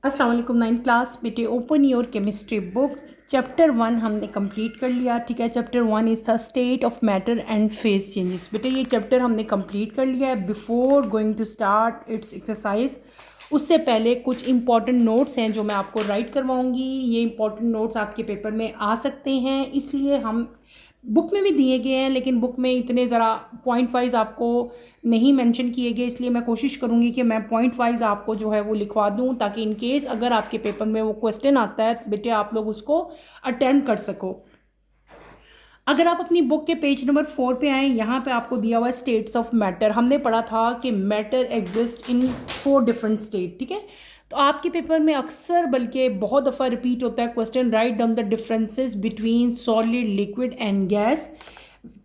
अस्सलाम वालेकुम। 9th class बेटे, open your chemistry book. Chapter 1 हमने कंप्लीट कर लिया। ठीक है, chapter 1 is the state of matter and phase changes. बेटे ये चैप्टर हमने कंप्लीट कर लिया है। Before going to start its exercise, उससे पहले कुछ इंपॉर्टेंट नोट्स हैं जो मैं आपको राइट करवाऊंगी। ये इंपॉर्टेंट नोट्स आपके पेपर में आ सकते हैं, इसलिए हम बुक में भी दिए गए हैं, लेकिन बुक में इतने ज़रा पॉइंट वाइज आपको नहीं मेंशन किए गए, इसलिए मैं कोशिश करूँगी कि मैं पॉइंट वाइज आपको जो है वो लिखवा दूँ, ताकि इन केस अगर आपके पेपर में वो क्वेश्चन आता है तो बेटे आप लोग उसको अटेम्प्ट कर सको। अगर आप अपनी बुक के पेज नंबर 4 पे आएँ, यहाँ पे आपको दिया हुआ है स्टेट्स ऑफ मैटर। हमने पढ़ा था कि matter exist in 4 different state. ठीक है, तो आपके पेपर में अक्सर बल्कि बहुत दफ़ा रिपीट होता है question, write down the differences between solid, liquid and gas.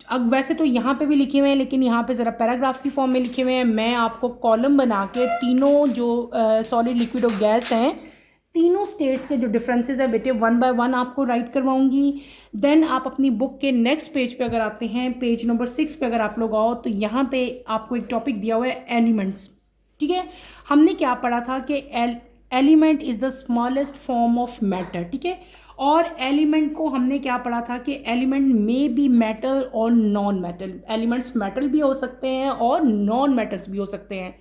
अब वैसे तो यहाँ पे भी लिखे हुए हैं, लेकिन यहाँ पे ज़रा पैराग्राफ की फॉर्म में लिखे हुए हैं। मैं आपको कॉलम बना के तीनों जो सॉलिड, लिक्विड और गैस हैं, तीनों स्टेट्स के जो डिफरेंसेस है बेटे 1 बाय 1 आपको राइट करवाऊंगी। देन आप अपनी बुक के नेक्स्ट पेज पे अगर आते हैं, पेज नंबर 6 पे अगर आप लोग आओ, तो यहाँ पे आपको एक टॉपिक दिया हुआ है एलिमेंट्स। ठीक है, हमने क्या पढ़ा था कि element is the smallest form of matter. ठीक है, और एलिमेंट को हमने क्या पढ़ा था कि एलिमेंट में बी मेटल और नॉन मेटल। एलिमेंट्स मेटल भी हो सकते हैं और नॉन मेटल्स भी हो सकते हैं।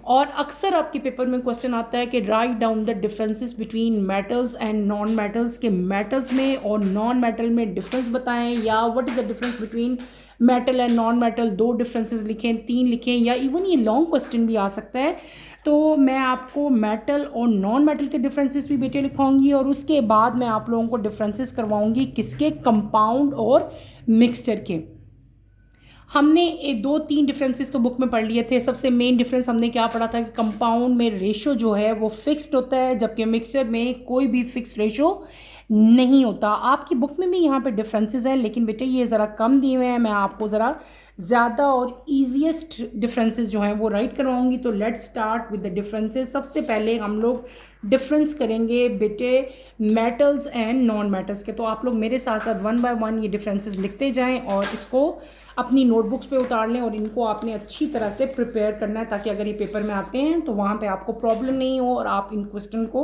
और अक्सर आपके पेपर में क्वेश्चन आता है कि write down the differences between metals and non metals, के मेटल्स में और नॉन मेटल में डिफरेंस बताएं, या what is the difference between metal and non metal. 2 differences लिखें, 3 लिखें, या इवन ये लॉन्ग क्वेश्चन भी आ सकता है। तो मैं आपको मेटल और नॉन मेटल के डिफरेंसेस भी बेटे लिखवाऊंगी, और उसके बाद मैं आप लोगों को डिफरेंसेस करवाऊंगी किसके, कंपाउंड और मिक्सचर के। हमने 2-3 डिफरेंसेस तो बुक में पढ़ लिए थे। सबसे मेन डिफरेंस हमने क्या पढ़ा था कि कंपाउंड में रेशो जो है वो फिक्स्ड होता है, जबकि मिक्सर में कोई भी फिक्स रेशो नहीं होता। आपकी बुक में भी यहाँ पे डिफरेंसेस हैं, लेकिन बेटे ये ज़रा कम दिए हुए हैं। मैं आपको ज़रा ज़्यादा और ईजीएस्ट डिफरेंसेस जो हैं वो राइट करवाऊंगी। तो let's start with the differences. सबसे पहले हम लोग डिफरेंस करेंगे बेटे मेटल्स एंड नॉन मेटल्स के। तो आप लोग मेरे साथ साथ 1 बाय 1 ये डिफरेंसेस लिखते जाएं और इसको अपनी नोटबुक्स पे उतार लें, और इनको आपने अच्छी तरह से प्रिपेयर करना है, ताकि अगर ये पेपर में आते हैं तो वहाँ पे आपको प्रॉब्लम नहीं हो और आप इन क्वेश्चन को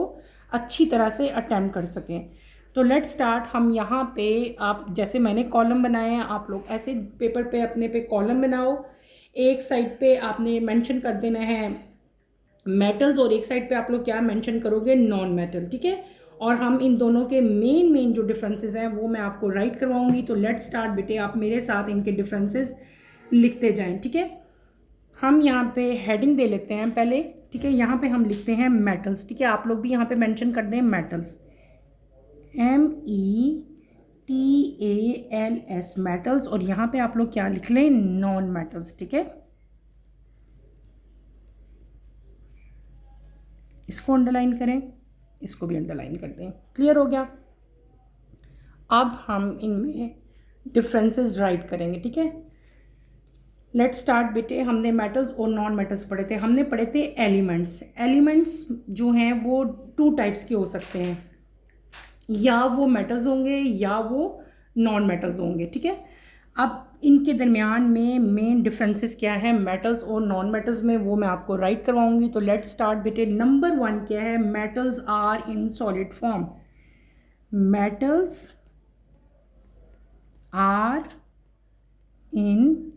अच्छी तरह से अटैम्प्ट कर सकें। तो लेट्स स्टार्ट। हम यहाँ पे, आप जैसे मैंने कॉलम बनाए हैं, आप लोग ऐसे पेपर पे अपने पे कॉलम बनाओ। एक साइड पे आपने मेंशन कर देना है मेटल्स, और एक साइड पे आप लोग क्या मेंशन करोगे, नॉन मेटल। ठीक है, और हम इन दोनों के मेन जो डिफरेंसेस हैं वो मैं आपको राइट करवाऊंगी। तो लेट्स स्टार्ट बेटे, आप मेरे साथ इनके डिफरेंसेस लिखते जाएं। ठीक है, हम यहाँ पे हेडिंग दे लेते हैं पहले। ठीक है, यहाँ पे हम लिखते हैं मेटल्स। ठीक है, आप लोग भी यहाँ पे मेंशन कर दें मेटल्स, METALS मेटल्स, और यहाँ पे आप लोग क्या लिख लें, नॉन मेटल्स। ठीक है, इसको अंडरलाइन करें, इसको भी अंडरलाइन कर दें। क्लियर हो गया। अब हम इनमें डिफरेंसेस राइट करेंगे। ठीक है, लेट्स स्टार्ट बेटे। हमने मेटल्स और नॉन मेटल्स पढ़े थे। हमने पढ़े थे एलिमेंट्स। एलिमेंट्स जो हैं वो 2 टाइप्स के हो सकते हैं, या वो मेटल्स होंगे या वो नॉन मेटल्स होंगे। ठीक है, अब इनके दरमियान में मेन डिफरेंसेस क्या है मेटल्स और नॉन मेटल्स में, वो मैं आपको राइट करवाऊंगी। तो लेट्स स्टार्ट बेटे। नंबर 1 क्या है, metals are in solid form. Metals are in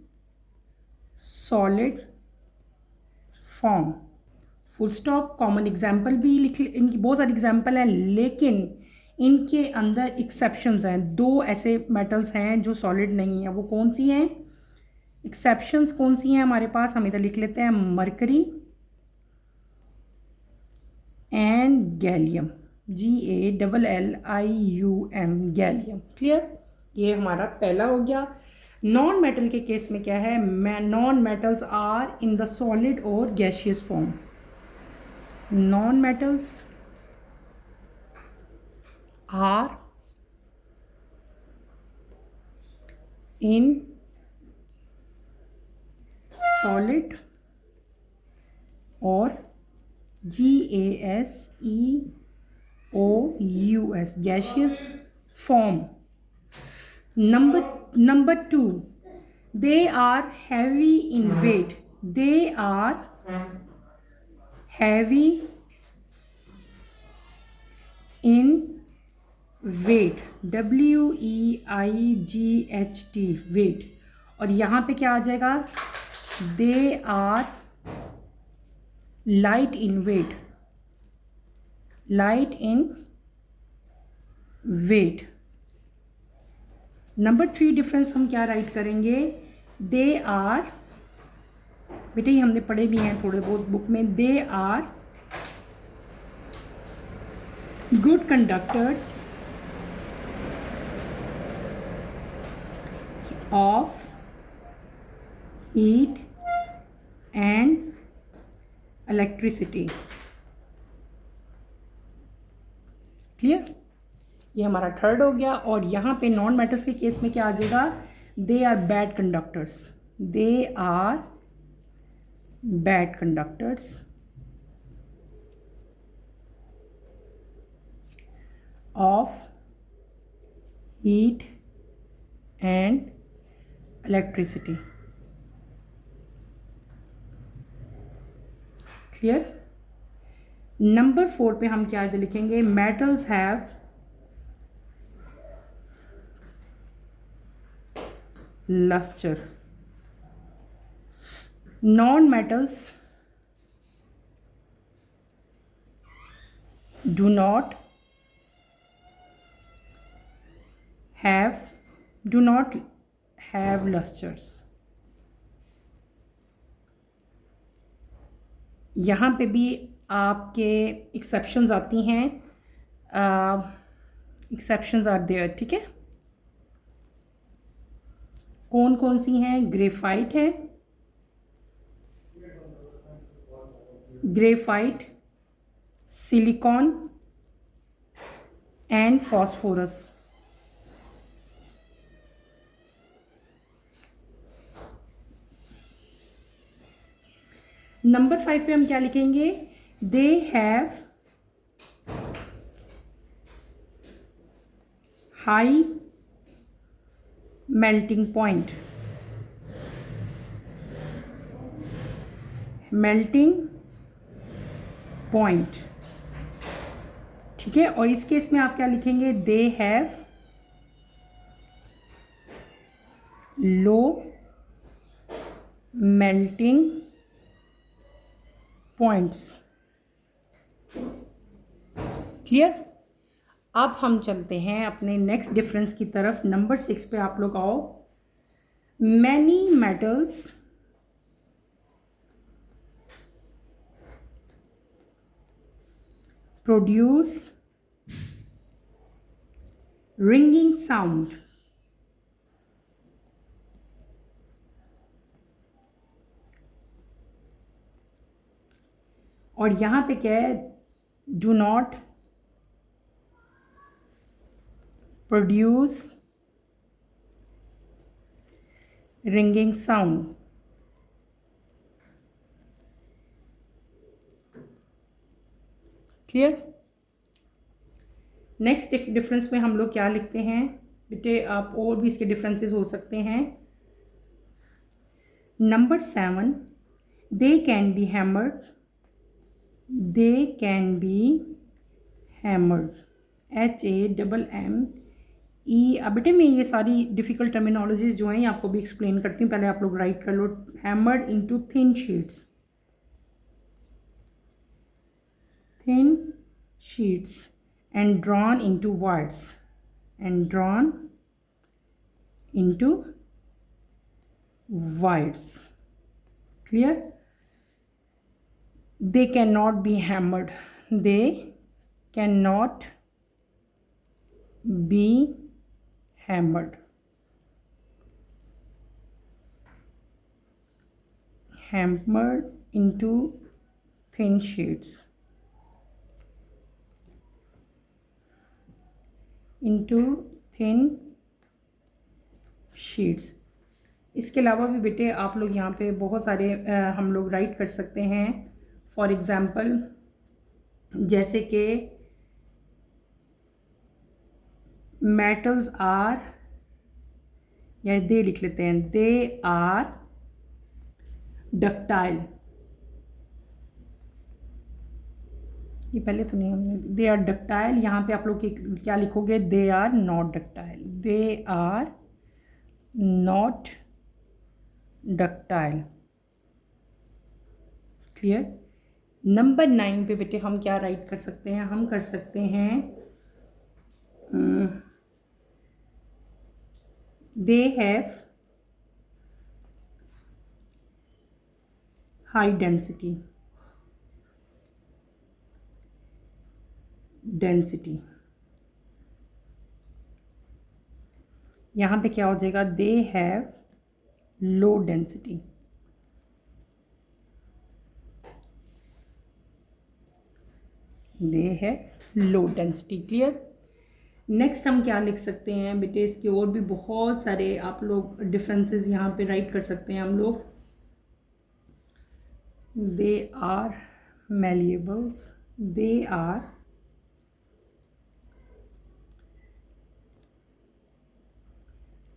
solid form, full stop. Common example भी लिख, इनकी बहुत सारी एग्जाम्पल हैं, लेकिन इनके अंदर एक्सेप्शंस हैं। 2 ऐसे मेटल्स हैं जो सॉलिड नहीं है, वो कौन सी हैं, एक्सेप्शंस कौन सी हैं हमारे पास, हम इधर लिख लेते हैं, mercury and gallium, GALLIUM, gallium. Clear, ये हमारा पहला हो गया। नॉन मेटल के केस में क्या है, non metals are in the solid और gaseous form. Non metals are in solid और GASEOUS, gaseous form. Number 2, they are heavy in weight. They are heavy weight, WEIGHT, weight. और यहाँ पे क्या आ जाएगा, they are light in weight, light in weight. Number 3 difference हम क्या right करेंगे, दे आर, बेटे ये हमने पढ़े भी हैं थोड़े बहुत बुक में, they are good conductors of heat and electricity. Clear, ये हमारा थर्ड हो गया। और यहाँ पे नॉन मेटल्स के केस में क्या आ जाएगा, they are bad conductors, they are bad conductors of heat and electricity. Clear. Number 4 पे हम क्या लिखेंगे, metals have luster, non-metals do not have lusters। यहाँ पे भी आपके एक्सेप्शंस आती हैं, एक्सेप्शंस आर देयर, ठीक है। कौन कौन सी हैं, ग्रेफाइट है, graphite, silicon and phosphorus. Number 5 पे हम क्या लिखेंगे, they have high melting point, melting point, ठीक है। और इस केस में आप क्या लिखेंगे, they have low melting points. Clear. अब हम चलते हैं अपने नेक्स्ट डिफरेंस की तरफ। नंबर 6 पे आप लोग आओ। Many metals produce ringing sound. और यहां पे क्या है, do not produce ringing sound. Clear. Next difference में हम लोग क्या लिखते हैं बेटे, आप और भी इसके डिफरेंसेस हो सकते हैं। Number 7, they can be hammered, they can be hammered, HAMME। अब बेटे मैं ये सारी डिफ़िकल्ट टर्मिनोलॉजीज जो हैं ये आपको भी एक्सप्लेन करती हूँ, पहले आप लोग राइट कर लो। Hammered into thin sheets, thin sheets and drawn into words, and drawn into words। Clear? They cannot be hammered, they cannot be hammered, hammered into thin sheets, into thin sheets। इसके अलावा भी बेटे आप लोग यहाँ पे बहुत सारे हम लोग राइट कर सकते हैं। फॉर एग्ज़ाम्पल जैसे कि मेटल्स आर, या दे लिख लेते हैं, दे आर डक्टाइल, ये पहले तो नहीं हमने, दे आर डक्टाइल, यहाँ पे आप लोग क्या लिखोगे, they are not ductile, they are not ductile. Clear. Number 9 पे बेटे हम क्या राइट कर सकते हैं, हम कर सकते हैं दे हैव हाई डेंसिटी, यहाँ पे क्या हो जाएगा, they have low density. They have low density. Clear. Next हम क्या लिख सकते हैं बेटे, इसके और भी बहुत सारे आप लोग डिफरेंसेस यहाँ पे राइट कर सकते हैं हम लोग। They are malleables, they are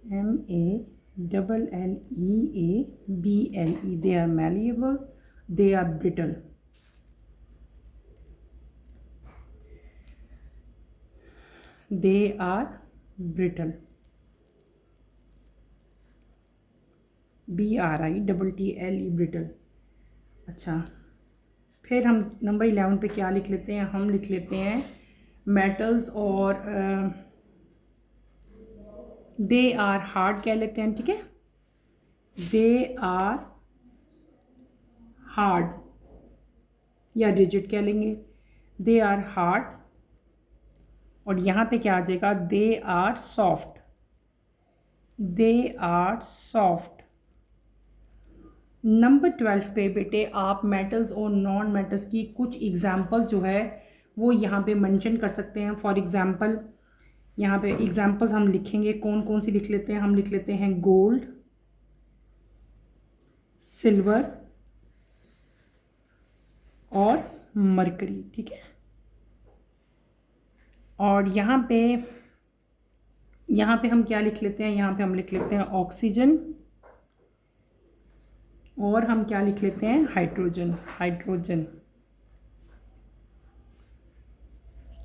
MALLEABLE, they are malleable, they are brittle। they are brittle, BRITTLE, brittle। अच्छा, फिर हम नंबर 11 पे क्या लिख लेते हैं, हम लिख लेते हैं मेटल्स और दे आर हार्ड कह लेते हैं। ठीक है, दे आर हार्ड या रिजिड कह लेंगे, दे आर हार्ड। और यहाँ पे क्या आ जाएगा, they are soft, they are soft. Number 12 पे बेटे आप मेटल्स और नॉन मेटल्स की कुछ एग्जांपल्स जो है वो यहाँ पे मेंशन कर सकते हैं। फॉर एग्जांपल यहाँ पे एग्जांपल्स हम लिखेंगे, कौन कौन सी लिख लेते हैं, हम लिख लेते हैं गोल्ड, सिल्वर और मरकरी। ठीक है, और यहाँ पे हम क्या लिख लेते हैं, यहाँ पे हम लिख लेते हैं ऑक्सीजन, और हम क्या लिख लेते हैं, हाइड्रोजन।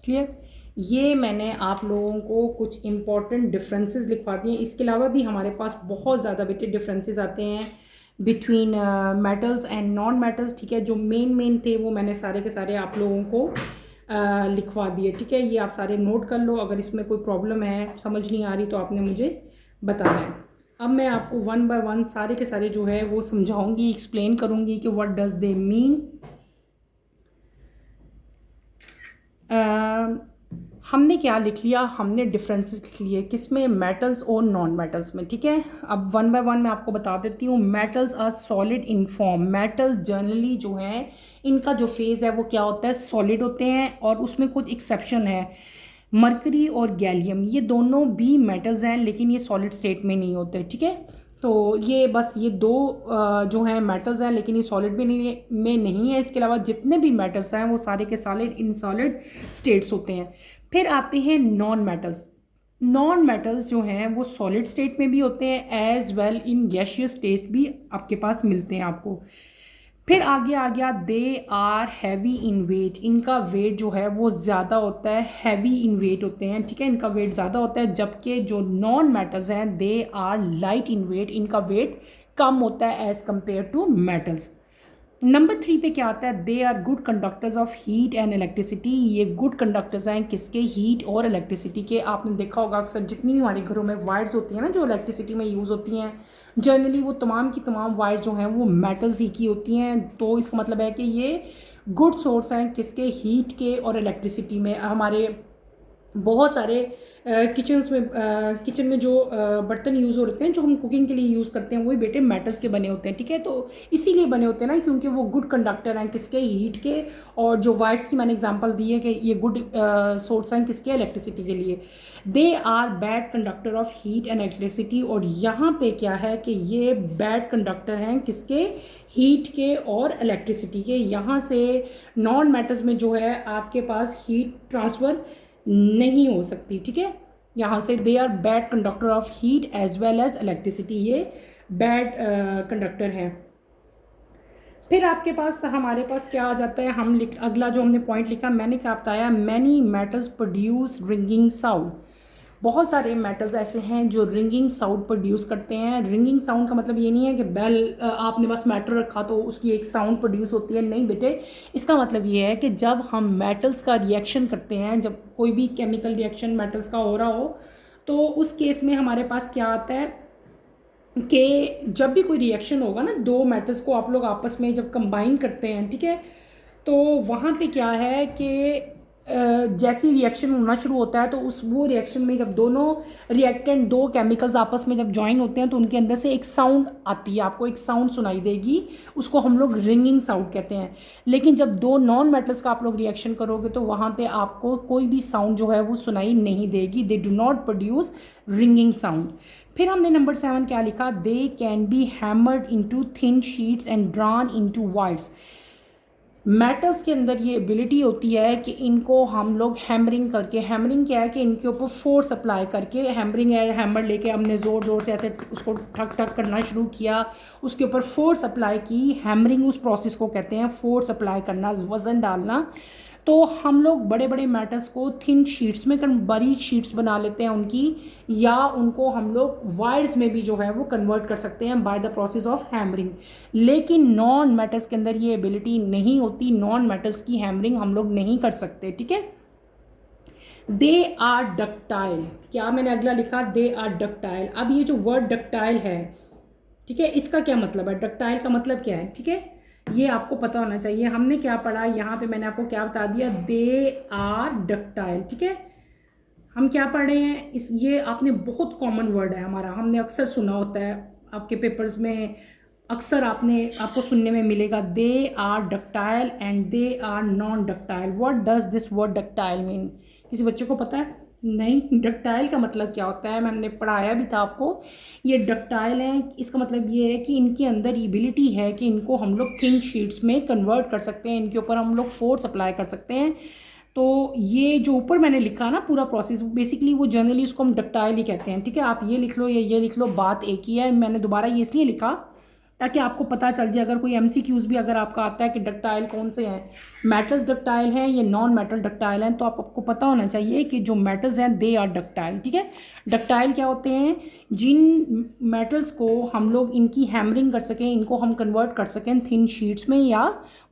क्लियर। ये मैंने आप लोगों को कुछ इम्पॉर्टेंट डिफरेंसेस लिखवा दिए। इसके अलावा भी हमारे पास बहुत ज़्यादा बेटे डिफरेंसेस आते हैं between metals and non metals. ठीक है, जो मेन थे वो मैंने सारे के सारे आप लोगों को लिखवा दिए। ठीक है, ये आप सारे नोट कर लो। अगर इसमें कोई प्रॉब्लम है, समझ नहीं आ रही, तो आपने मुझे बताना है। अब मैं आपको 1 बाय 1 सारे के सारे जो है वो समझाऊंगी, एक्सप्लेन करूंगी कि व्हाट डज दे मीन। हमने क्या लिख लिया, हमने डिफरेंसेस लिख लिए किसमें, मेटल्स और नॉन मेटल्स में। ठीक है, अब 1 बाय 1 मैं आपको बता देती हूँ। Metals are solid in form, metals generally जो हैं इनका जो फेज़ है वो क्या होता है, सॉलिड होते हैं, और उसमें कुछ एक्सेप्शन है। मरकरी और गैलियम ये दोनों भी मेटल्स हैं, लेकिन ये सॉलिड स्टेट में नहीं होते। ठीक है, तो ये बस ये दो जो हैं मेटल्स हैं, लेकिन ये सॉलिड में नहीं है। इसके अलावा जितने भी मेटल्स हैं वो सारे के सारे इन सॉलिड स्टेट्स होते हैं। फिर आते हैं नॉन मेटल्स। नॉन मेटल्स जो हैं वो सॉलिड स्टेट में भी होते हैं, as well in gaseous state भी आपके पास मिलते हैं आपको। फिर आगे आ गया, they are heavy in weight, इनका वेट जो है वो ज़्यादा होता है, हैवी इन वेट होते हैं। ठीक है, इनका वेट ज़्यादा होता है, जबकि जो नॉन मेटल्स हैं they are light in weight, इनका वेट कम होता है as compare to metals. Number 3 पे क्या आता है, they are good conductors of heat and electricity. ये गुड कंडक्टर्स हैं किसके, हीट और इलेक्ट्रिसिटी के। आपने देखा होगा अक्सर जितनी भी हमारे घरों में वायर्स होती हैं ना, जो इलेक्ट्रिसिटी में यूज़ होती हैं, जनरली वो तमाम की तमाम वायर जो हैं वो मेटल्स ही की होती हैं। तो इसका मतलब है कि ये गुड सोर्स हैं किसके, हीट के और इलेक्ट्रिसिटी में। हमारे बहुत सारे किचन में जो बर्तन यूज़ हो रहे हैं, जो हम कुकिंग के लिए यूज़ करते हैं, वही बेटे मेटल्स के बने होते हैं। ठीक है, तो इसीलिए बने होते हैं ना, क्योंकि वो गुड कंडक्टर हैं किसके, हीट के। और जो वायर्स की मैंने एग्जांपल दी है कि ये गुड सोर्स हैं किसके, इलेक्ट्रिसिटी के लिए। They are bad conductor of heat and electricity, और यहाँ पे क्या है कि ये बैड कंडक्टर हैं किसके, हीट के और इलेक्ट्रिसिटी के। यहाँ से नॉन मेटल्स में जो है आपके पास हीट ट्रांसफ़र नहीं हो सकती। ठीक है, यहाँ से they are bad conductor of heat as well as electricity, ये बैड कंडक्टर है। फिर आपके पास हमारे पास क्या आ जाता है, अगला जो हमने पॉइंट लिखा, मैंने क्या बताया, many metals produce ringing sound. बहुत सारे मेटल्स ऐसे हैं जो रिंगिंग साउंड प्रोड्यूस करते हैं। रिंगिंग साउंड का मतलब ये नहीं है कि बेल आपने बस मेटल रखा तो उसकी एक साउंड प्रोड्यूस होती है, नहीं बेटे। इसका मतलब ये है कि जब हम मेटल्स का रिएक्शन करते हैं, जब कोई भी केमिकल रिएक्शन मेटल्स का हो रहा हो, तो उस केस में हमारे पास क्या आता है कि जब भी कोई रिएक्शन होगा ना, दो मेटल्स को आप लोग आपस में जब कंबाइन करते हैं, ठीक है, तो वहाँ पे क्या है कि जैसे रिएक्शन होना शुरू होता है तो वो रिएक्शन में जब दोनों रिएक्टेंट, दो केमिकल्स आपस में जब ज्वाइन होते हैं तो उनके अंदर से एक साउंड आती है, आपको एक साउंड सुनाई देगी, उसको हम लोग रिंगिंग साउंड कहते हैं। लेकिन जब दो नॉन मेटल्स का आप लोग रिएक्शन करोगे तो वहाँ पे आपको कोई भी साउंड जो है वो सुनाई नहीं देगी, they do not produce ringing sound. फिर हमने नंबर 7 क्या लिखा, they can be hammered into thin sheets and drawn into wires. Metals के अंदर ये एबिलिटी होती है कि इनको हम लोग हैमरिंग करके, हैमरिंग क्या है कि इनके ऊपर फोर्स अप्लाई करके, हैमरिंग है हैमर लेके हमने ज़ोर ज़ोर से ऐसे उसको ठक ठक करना शुरू किया, उसके ऊपर फोर्स अप्लाई की, हैमरिंग उस प्रोसेस को कहते हैं, फोर्स अप्लाई करना, वज़न डालना। तो हम लोग बड़े बड़े मेटल्स को थिन शीट्स में बारीक शीट्स बना लेते हैं उनकी, या उनको हम लोग वायर्स में भी जो है वो कन्वर्ट कर सकते हैं by the process of hammering. लेकिन नॉन मेटल्स के अंदर ये एबिलिटी नहीं होती, नॉन मेटल्स की हैमरिंग हम लोग नहीं कर सकते, ठीक है। दे आर डक्टाइल, क्या मैंने अगला लिखा, दे आर डक्टाइल। अब ये जो वर्ड डक्टाइल है, ठीक है, इसका क्या मतलब है, डक्टाइल का मतलब क्या है, ठीक है, ये आपको पता होना चाहिए। हमने क्या पढ़ा यहाँ पे, मैंने आपको क्या बता दिया, दे आर डक्टाइल, ठीक है। हम क्या पढ़ रहे हैं, ये आपने बहुत कॉमन वर्ड है हमारा, हमने अक्सर सुना होता है, आपके पेपर्स में अक्सर आपको सुनने में मिलेगा, they are ductile and they are non ductile. What does this word ductile mean, किसी बच्चे को पता है? नहीं, डक्टाइल का मतलब क्या होता है, मैंने पढ़ाया भी था आपको। ये डक्टाइल है, इसका मतलब ये है कि इनके अंदर एबिलिटी है कि इनको हम लोग थिन शीट्स में कन्वर्ट कर सकते हैं, इनके ऊपर हम लोग फोर्स अप्लाई कर सकते हैं। तो ये जो ऊपर मैंने लिखा ना पूरा प्रोसेस, बेसिकली वो जनरली उसको हम डक्टाइल ही कहते हैं, ठीक है। आप ये लिख लो या ये लिख लो, बात एक ही है। मैंने दोबारा ये इसलिए लिखा ताकि आपको पता चल जाए, अगर कोई एमसीक्यूज भी अगर आपका आता है कि डक्टाइल कौन से हैं, मेटल्स डक्टाइल हैं या नॉन मेटल डक्टाइल हैं, तो आपको पता होना चाहिए कि जो मेटल्स हैं दे आर डक्टाइल, ठीक है। डक्टाइल क्या होते हैं, जिन मेटल्स को हम लोग इनकी हैमरिंग कर सकें, इनको हम कन्वर्ट कर सकें थिन शीट्स में या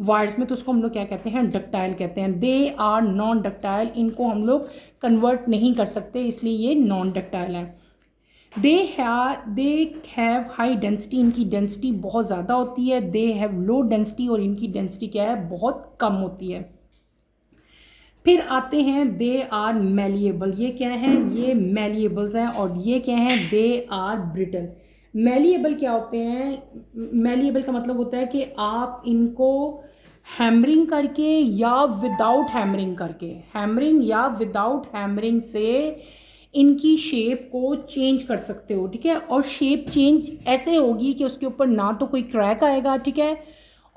वायर्स में, तो उसको हम लोग क्या कहते हैं, डक्टाइल कहते हैं। दे आर नॉन डक्टाइल, इनको हम लोग कन्वर्ट नहीं कर सकते, इसलिए ये नॉन डक्टाइल है। दे हैव हाई डेंसिटी, इनकी डेंसिटी बहुत ज़्यादा होती है। दे हैव लो डेंसिटी, और इनकी डेंसिटी क्या है, बहुत कम होती है। फिर आते हैं दे आर मैलिएबल, ये क्या है, ये मैलिएबल्स हैं। और ये क्या है, दे आर ब्रिटल। मैलिएबल क्या होते हैं, मैलिएबल का मतलब होता है कि आप इनको हैमरिंग करके या विदाउट हैमरिंग करके, हैमरिंग या विदाउट हैमरिंग से इनकी शेप को चेंज कर सकते हो, ठीक है। और शेप चेंज ऐसे होगी कि उसके ऊपर ना तो कोई क्रैक आएगा, ठीक है,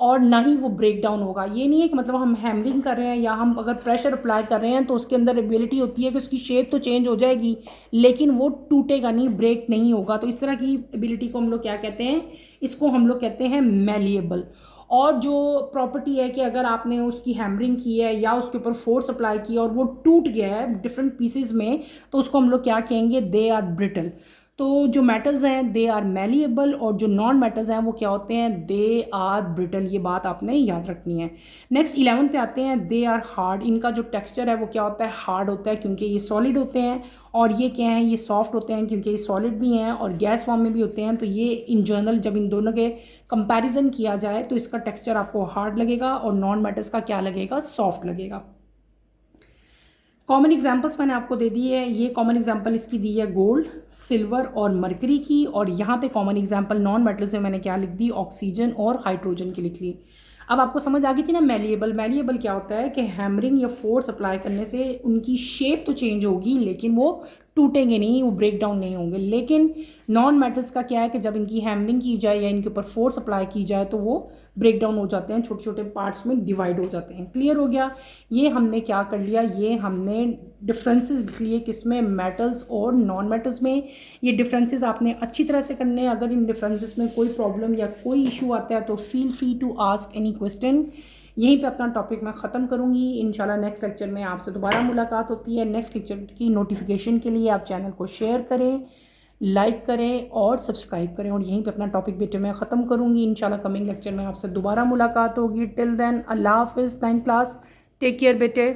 और ना ही वो ब्रेक डाउन होगा। ये नहीं है कि मतलब हम हैमरिंग कर रहे हैं या हम अगर प्रेशर अप्लाई कर रहे हैं तो उसके अंदर एबिलिटी होती है कि उसकी शेप तो चेंज हो जाएगी लेकिन वो टूटेगा नहीं, ब्रेक नहीं होगा। तो इस तरह की एबिलिटी को हम लोग क्या कहते हैं, इसको हम लोग कहते हैं मैलिएबल। और जो प्रॉपर्टी है कि अगर आपने उसकी हैमरिंग की है या उसके ऊपर फोर्स अप्लाई किया और वो टूट गया है डिफरेंट पीसेस में, तो उसको हम लोग क्या कहेंगे, दे आर ब्रिटल। तो जो मेटल्स हैं दे आर मैलिएबल, और जो नॉन मेटल्स हैं वो क्या होते हैं, दे आर ब्रिटल। ये बात आपने याद रखनी है। नेक्स्ट 11 पे आते हैं, दे आर हार्ड। इनका जो टेक्सचर है वो क्या होता है, हार्ड होता है, क्योंकि ये सॉलिड होते हैं। और ये क्या है, ये सॉफ्ट होते हैं क्योंकि ये सॉलिड भी हैं और गैस फॉर्म में भी होते हैं। तो ये इन जनरल जब इन दोनों के कंपैरिजन किया जाए तो इसका टेक्सचर आपको हार्ड लगेगा और नॉन मेटल्स का क्या लगेगा, सॉफ्ट लगेगा। कॉमन एग्जांपल्स मैंने आपको दे दी है। ये कॉमन एग्जांपल इसकी दी है गोल्ड, सिल्वर और मरकरी की। और यहाँ पे कॉमन एग्जांपल नॉन मेटल्स में मैंने क्या लिख दी, ऑक्सीजन और हाइड्रोजन की लिख ली। अब आपको समझ आ गई थी ना मैलिएबल। मैलिएबल क्या होता है कि हैमरिंग या फोर्स अप्लाई करने से उनकी शेप तो चेंज होगी लेकिन वो टूटेंगे नहीं, वो ब्रेक डाउन नहीं होंगे। लेकिन नॉन मेटल्स का क्या है कि जब इनकी हैमरिंग की जाए या इनके ऊपर फोर्स अप्लाई की जाए तो वो ब्रेक डाउन हो जाते हैं, छोटे छोटे पार्ट्स में डिवाइड हो जाते हैं। क्लियर हो गया? ये हमने क्या कर लिया, ये हमने डिफरेंसेस लिख लिए किसमें, मेटल्स और नॉन मेटल्स में। ये डिफरेंसेस आपने अच्छी तरह से करने हैं। अगर इन डिफरेंसेस में कोई प्रॉब्लम या कोई इशू आता है तो feel free to ask any question. यहीं पे अपना टॉपिक मैं ख़त्म करूँगी। इंशाल्लाह नेक्स्ट लेक्चर में आपसे दोबारा मुलाकात होती है। नेक्स्ट लेक्चर की नोटिफिकेशन के लिए आप चैनल को शेयर करें, लाइक करें और सब्सक्राइब करें। और यहीं पे अपना टॉपिक बेटे मैं ख़त्म करूँगी। इंशाल्लाह कमिंग लेक्चर में आपसे दोबारा मुलाकात होगी। टिल देन अल्लाह हाफ़िज़। 9th क्लास, टेक केयर बेटे।